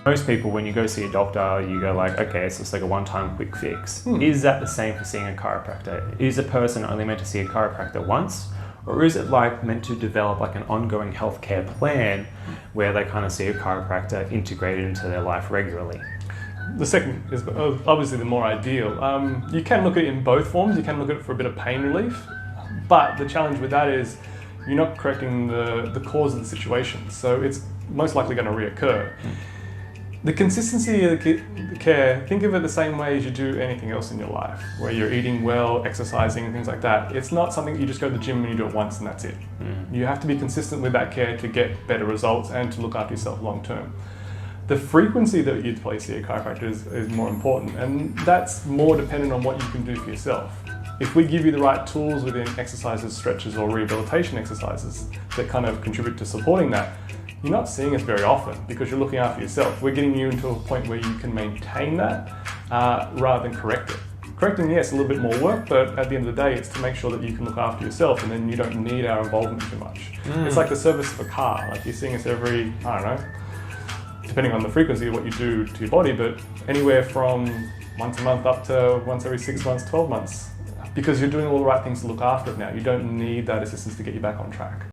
Most people, when you go see a doctor, you go like, okay, so it's like a one-time quick fix. Is that the same for seeing a chiropractor? Is a person only meant to see a chiropractor once? Or is it like meant to develop like an ongoing healthcare plan where they kind of see a chiropractor integrated into their life regularly? The second is obviously the more ideal. You can look at it in both forms. You can look at it for a bit of pain relief, but the challenge with that is you're not correcting the cause of the situation, so it's most likely going to reoccur. The consistency of the care, think of it the same way as you do anything else in your life, where you're eating well, exercising, things like that. It's not something you just go to the gym and you do it once and that's it. You have to be consistent with that care to get better results and to look after yourself long term. The frequency that you see a chiropractor is more important, and that's more dependent on what you can do for yourself. If we give you the right tools within exercises, stretches or rehabilitation exercises that kind of contribute to supporting that, you're not seeing us very often because you're looking after yourself. We're getting you into a point where you can maintain that rather than correct it. Correcting, yes, a little bit more work, but at the end of the day, it's to make sure that you can look after yourself and then you don't need our involvement too much. It's like the service of a car. Like you're seeing us every, I don't know, depending on the frequency of what you do to your body, but anywhere from once a month up to once every 6 months, 12 months. Because you're doing all the right things to look after it now. You don't need that assistance to get you back on track.